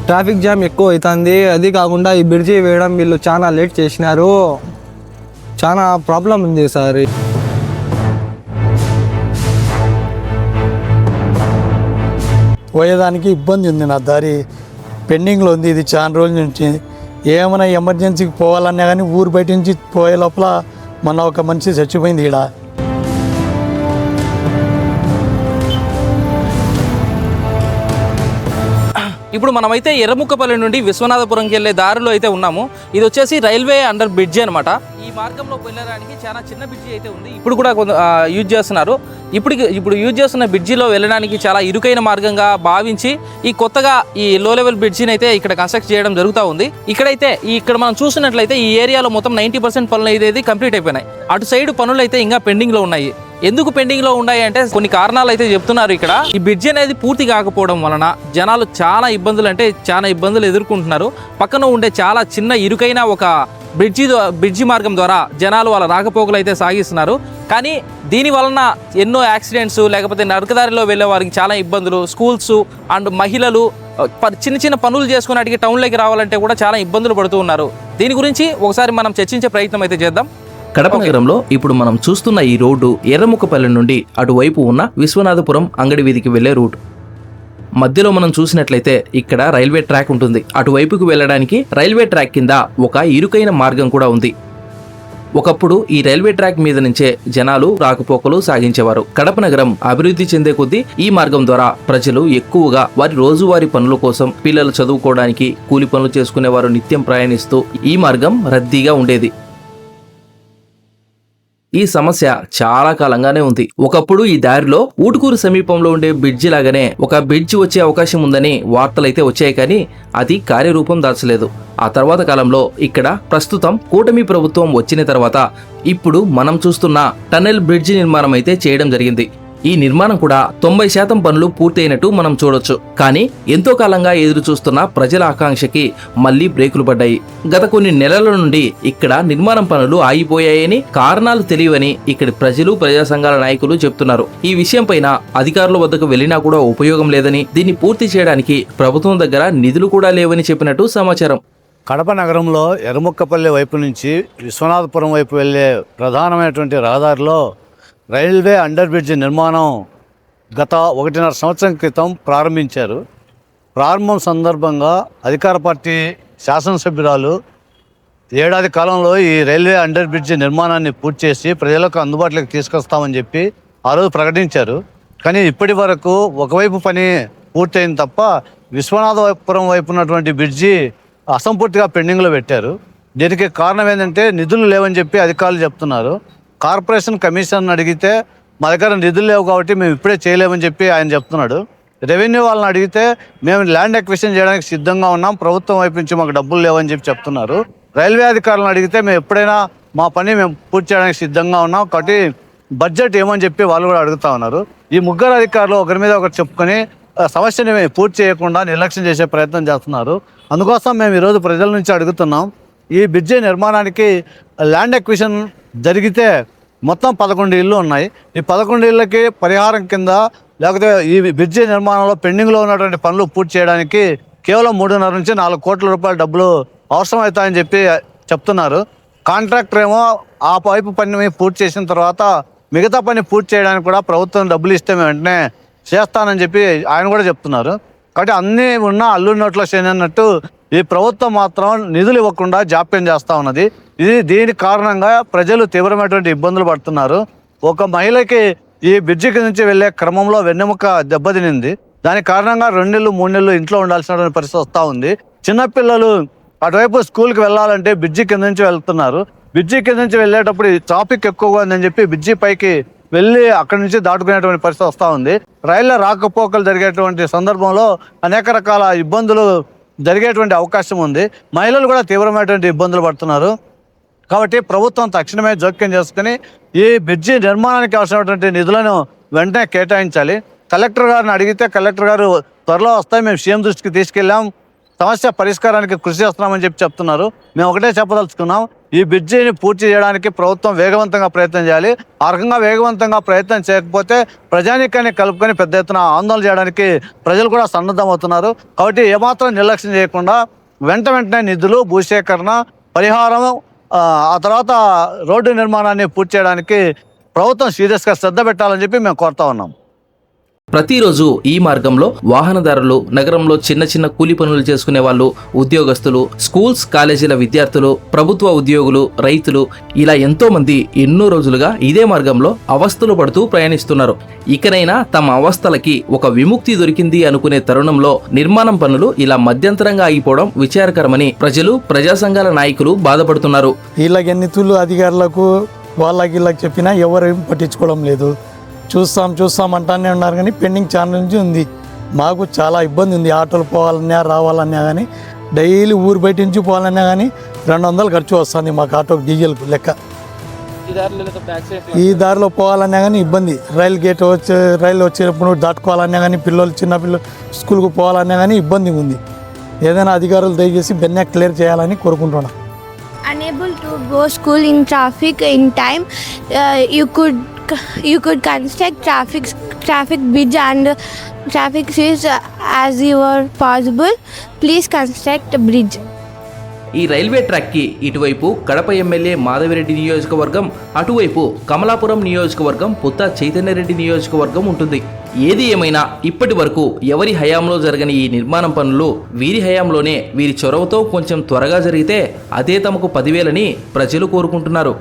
Traffic jam ఎక్కువ అవుతుంది. అది కాకుండా ఈ బ్రిడ్జి వేయడం వీళ్ళు చాలా లేట్ చేసినారు. చాలా ప్రాబ్లం ఉంది సార్. పోయేదానికి ఇబ్బంది ఉంది. నా దారి పెండింగ్లో ఉంది. ఇది చాలా రోజుల నుంచి ఏమైనా ఎమర్జెన్సీకి పోవాలన్నా కానీ ఊరు బయట నుంచి పోయే లోపల మన ఒక మనిషి చచ్చిపోయింది ఈడ. ఇప్పుడు మనమైతే ఎర్రముక్కపల్లి నుండి విశ్వనాథపురంకి వెళ్ళే దారిలో అయితే ఉన్నాము. ఇది వచ్చేసి రైల్వే అండర్ బ్రిడ్జి అనమాట. ఈ మార్గంలో వెళ్ళడానికి చాలా చిన్న బ్రిడ్జి అయితే ఉంది. ఇప్పుడు కూడా యూజ్ చేస్తున్నారు. ఇప్పుడు యూజ్ చేస్తున్న బ్రిడ్జిలో వెళ్ళడానికి చాలా ఇరుకైన మార్గంగా భావించి ఈ కొత్తగా ఈ లో లెవెల్ బ్రిడ్జిని అయితే ఇక్కడ కన్స్ట్రక్ట్ చేయడం జరుగుతూ ఉంది. ఇక్కడ మనం చూసినట్లయితే ఈ ఏరియాలో మొత్తం 90% పనులు అయితే కంప్లీట్ అయిపోయినాయి. అటు సైడ్ పనులు అయితే ఇంకా పెండింగ్లో ఉన్నాయి. ఎందుకు పెండింగ్లో ఉన్నాయి అంటే కొన్ని కారణాలు అయితే చెప్తున్నారు. ఇక్కడ ఈ బ్రిడ్జి అనేది పూర్తి కాకపోవడం వలన జనాలు చాలా ఇబ్బందులు ఎదుర్కొంటున్నారు. పక్కన ఉండే చాలా చిన్న ఇరుకైన ఒక బ్రిడ్జి మార్గం ద్వారా జనాలు వాళ్ళ రాకపోకలు అయితే సాగిస్తున్నారు. కానీ దీని వలన ఎన్నో యాక్సిడెంట్స్, లేకపోతే నడకదారిలో వెళ్ళే వారికి చాలా ఇబ్బందులు, స్కూల్స్ అండ్ మహిళలు చిన్న పనులు చేసుకున్నట్టుగా టౌన్లోకి రావాలంటే కూడా చాలా ఇబ్బందులు పడుతూ ఉన్నారు. దీని గురించి ఒకసారి మనం చర్చించే ప్రయత్నం అయితే చేద్దాం. కడప నగరంలో ఇప్పుడు మనం చూస్తున్న ఈ రోడ్డు ఎర్రముక్కపల్లి నుండి అటువైపు ఉన్న విశ్వనాథపురం అంగడి వీధికి వెళ్లే రూట్. మధ్యలో మనం చూసినట్లయితే ఇక్కడ రైల్వే ట్రాక్ ఉంటుంది. అటువైపుకు వెళ్ళడానికి రైల్వే ట్రాక్ కింద ఒక ఇరుకైన మార్గం కూడా ఉంది. ఒకప్పుడు ఈ రైల్వే ట్రాక్ మీద నుంచే జనాలు రాకపోకలు సాగించేవారు. కడప నగరం అభివృద్ధి చెందే కొద్దీ ఈ మార్గం ద్వారా ప్రజలు ఎక్కువగా వారి రోజువారీ పనుల కోసం, పిల్లలు చదువుకోవడానికి, కూలి పనులు చేసుకునేవారు నిత్యం ప్రయాణిస్తూ ఈ మార్గం రద్దీగా ఉండేది. ఈ సమస్య చాలా కాలంగానే ఉంది. ఒకప్పుడు ఈ దారిలో ఊటుకూరు సమీపంలో ఉండే బ్రిడ్జి లాగానే ఒక బ్రిడ్జి వచ్చే అవకాశం ఉందని వార్తలైతే వచ్చాయి, కానీ అది కార్యరూపం దాల్చలేదు. ఆ తర్వాత కాలంలో ఇక్కడ ప్రస్తుతం కూటమి ప్రభుత్వం వచ్చిన తర్వాత ఇప్పుడు మనం చూస్తున్న టన్నెల్ బ్రిడ్జి నిర్మాణం అయితే చేయడం జరిగింది. ఈ నిర్మాణం కూడా 90% పనులు పూర్తయినట్టు మనం చూడొచ్చు. కానీ ఎంతో కాలంగా ఎదురు చూస్తున్న ప్రజల ఆకాంక్షకి మళ్లీ బ్రేకులు పడ్డాయి. గత కొన్ని నెలల నుండి ఇక్కడ నిర్మాణం పనులు ఆగిపోయాయని, కారణాలు తెలియవని ఇక్కడి ప్రజలు, ప్రజా సంఘాల నాయకులు చెప్తున్నారు. ఈ విషయం పైన అధికారుల వద్దకు వెళ్లినా కూడా ఉపయోగం లేదని, దీన్ని పూర్తి చేయడానికి ప్రభుత్వం దగ్గర నిధులు కూడా లేవని చెప్పినట్టు సమాచారం. కడప నగరంలో ఎర్రముక్కపల్లి వైపు నుంచి విశ్వనాథపురం వైపు వెళ్లే ప్రధానమైనటువంటి రహదారిలో రైల్వే అండర్ బ్రిడ్జి నిర్మాణం గత 1.5 సంవత్సరం క్రితం ప్రారంభించారు. ప్రారంభం సందర్భంగా అధికార పార్టీ శాసనసభ్యురాలు ఏడాది కాలంలో ఈ రైల్వే అండర్ బ్రిడ్జి నిర్మాణాన్ని పూర్తి చేసి ప్రజలకు అందుబాటులోకి తీసుకొస్తామని చెప్పి ఆ రోజు ప్రకటించారు. కానీ ఇప్పటి వరకు ఒకవైపు పని పూర్తయింది తప్ప విశ్వనాథపురం వైపు ఉన్నటువంటి బ్రిడ్జి అసంపూర్తిగా పెండింగ్లో పెట్టారు. దీనికి కారణం ఏంటంటే నిధులు లేవని చెప్పి అధికారులు చెప్తున్నారు. కార్పొరేషన్ కమిషన్ అడిగితే మా దగ్గర నిధులు లేవు కాబట్టి మేము ఇప్పుడే చేయలేమని చెప్పి ఆయన చెప్తున్నాడు. రెవెన్యూ వాళ్ళని అడిగితే మేము ల్యాండ్ అక్విజిషన్ చేయడానికి సిద్ధంగా ఉన్నాం, ప్రభుత్వం వైపు నుంచి మాకు డబ్బులు లేవని చెప్పి చెప్తున్నారు. రైల్వే అధికారులను అడిగితే మేము ఎప్పుడైనా మా పని మేము పూర్తి చేయడానికి సిద్ధంగా ఉన్నాం, కాబట్టి బడ్జెట్ ఏమని చెప్పి వాళ్ళు కూడా అడుగుతా ఉన్నారు. ఈ ముగ్గురు అధికారులు ఒకరి మీద ఒకరు చెప్పుకొని సమస్యని మేము పూర్తి చేయకుండా నిర్లక్ష్యం చేసే ప్రయత్నం చేస్తున్నారు. అందుకోసం మేము ఈరోజు ప్రజల నుంచి అడుగుతున్నాం, ఈ బ్రిడ్జి నిర్మాణానికి ల్యాండ్ అక్విజిషన్ జరిగితే మొత్తం 11 ఇళ్ళు ఉన్నాయి. ఈ 11 ఇళ్ళకి పరిహారం కింద, లేకపోతే ఈ బ్రిడ్జి నిర్మాణంలో పెండింగ్లో ఉన్నటువంటి పనులు పూర్తి చేయడానికి కేవలం 3.5 నుంచి 4 కోట్ల రూపాయల డబ్బులు అవసరం అవుతాయని చెప్పి చెప్తున్నారు. కాంట్రాక్టర్ ఏమో ఆ వైపు పని పూర్తి చేసిన తర్వాత మిగతా పని పూర్తి చేయడానికి కూడా ప్రభుత్వం డబ్బులు ఇస్తే మేము వెంటనే చేస్తానని చెప్పి ఆయన కూడా చెప్తున్నారు. కాబట్టి అన్నీ ఉన్నా అల్లుడి నోట్లో చేయనన్నట్టు ఈ ప్రభుత్వం మాత్రం నిధులు ఇవ్వకుండా జాప్యం చేస్తూ ఉన్నది. దీని కారణంగా ప్రజలు తీవ్రమైనటువంటి ఇబ్బందులు పడుతున్నారు. ఒక మహిళకి ఈ బ్రిడ్జికి నుంచి వెళ్లే క్రమంలో వెన్నెముక దెబ్బతినింది. దాని కారణంగా 2 నెలలు 3 నెలలు ఇంట్లో ఉండాల్సినటువంటి పరిస్థితి వస్తూ ఉంది. చిన్నపిల్లలు అటువైపు స్కూల్కి వెళ్ళాలంటే బ్రిడ్జి కింద నుంచి వెళ్తున్నారు. బ్రిడ్జి కింద నుంచి వెళ్ళేటప్పుడు ట్రాఫిక్ ఎక్కువగా ఉందని చెప్పి బ్రిడ్జి పైకి వెళ్ళి అక్కడి నుంచి దాటుకునేటువంటి పరిస్థితి వస్తూ ఉంది. రైళ్ల రాకపోకలు జరిగేటువంటి సందర్భంలో అనేక రకాల ఇబ్బందులు జరిగేటువంటి అవకాశం ఉంది. మహిళలు కూడా తీవ్రమైనటువంటి ఇబ్బందులు పడుతున్నారు. కాబట్టి ప్రభుత్వం తక్షణమే జోక్యం చేసుకుని ఈ బ్రిడ్జి నిర్మాణానికి అవసరమైనటువంటి నిధులను వెంటనే కేటాయించాలి. కలెక్టర్ గారిని అడిగితే కలెక్టర్ గారు త్వరలో వస్తాయి, మేము సీఎం దృష్టికి తీసుకెళ్ళాం, సమస్య పరిష్కారానికి కృషి చేస్తున్నామని చెప్తున్నారు. మేము ఒకటే చెప్పదలుచుకున్నాం, ఈ బ్రిడ్జిని పూర్తి చేయడానికి ప్రభుత్వం వేగవంతంగా ప్రయత్నం చేయాలి. ఆ రకంగా వేగవంతంగా ప్రయత్నం చేయకపోతే ప్రజానీకాన్ని కలుపుకొని పెద్ద ఎత్తున ఆందోళన చేయడానికి ప్రజలు కూడా సన్నద్ధమవుతున్నారు. కాబట్టి ఏమాత్రం నిర్లక్ష్యం చేయకుండా వెంటనే నిధులు, భూసేకరణ, పరిహారం, ఆ తర్వాత రోడ్డు నిర్మాణాన్ని పూర్తి చేయడానికి ప్రభుత్వం సీరియస్గా శ్రద్ధ పెట్టాలని చెప్పి మేము కోరుతా ఉన్నాం. ప్రతిరోజు ఈ మార్గంలో వాహనదారులు, నగరంలో చిన్న చిన్న కూలి పనులు చేసుకునే వాళ్ళు, ఉద్యోగస్తులు, స్కూల్స్ కాలేజీల విద్యార్థులు, ప్రభుత్వ ఉద్యోగులు, రైతులు ఇలా ఎంతో మంది ఎన్నో రోజులుగా ఇదే మార్గంలో అవస్థలు పడుతూ ప్రయాణిస్తున్నారు. ఇకనైనా తమ అవస్థలకి ఒక విముక్తి దొరికింది అనుకునే తరుణంలో నిర్మాణం పనులు ఇలా మధ్యంతరంగా ఆగిపోవడం విచారకరమని ప్రజలు, ప్రజా సంఘాల నాయకులు బాధపడుతున్నారు. వీళ్ళకి ఎన్నితులు అధికారులకు వాళ్ళకి చెప్పినా ఎవరేం పట్టించుకోవడం లేదు. చూస్తాం అంటానే ఉన్నారు కానీ పెండింగ్ చాలా నుంచి ఉంది. మాకు చాలా ఇబ్బంది ఉంది. ఆటోలు పోవాలన్నా రావాలన్నా కానీ డైలీ ఊరు బయట నుంచి పోవాలన్నా కానీ 200 ఖర్చు వస్తుంది మాకు ఆటోకి, డీజిల్కు లెక్క. ఈ దారిలో పోవాలన్నా కానీ ఇబ్బంది. రైలు వచ్చేటప్పుడు దాటుకోవాలన్నా కానీ చిన్నపిల్లలు స్కూల్కి పోవాలన్నా కానీ ఇబ్బంది ఉంది. ఏదైనా అధికారులు దయచేసి బెన్నా క్లియర్ చేయాలని కోరుకుంటున్నాను. Unable to go school in traffic in time, you could construct traffic bridge and traffic switch as you are possible. Please construct a bridge. ఈ రైల్వే ట్రాక్కి ఇటువైపు కడప ఎమ్మెల్యే మాధవిరెడ్డి నియోజకవర్గం, అటువైపు కమలాపురం నియోజకవర్గం, పుత్తా చైతన్యరెడ్డి నియోజకవర్గం ఉంటుంది. ఏది ఏమైనా ఇప్పటి వరకు ఎవరి హయాంలో జరగని ఈ నిర్మాణం పనులు వీరి హయాంలోనే వీరి చొరవతో కొంచెం త్వరగా జరిగితే అదే తమకు 10,000 ప్రజలు కోరుకుంటున్నారు.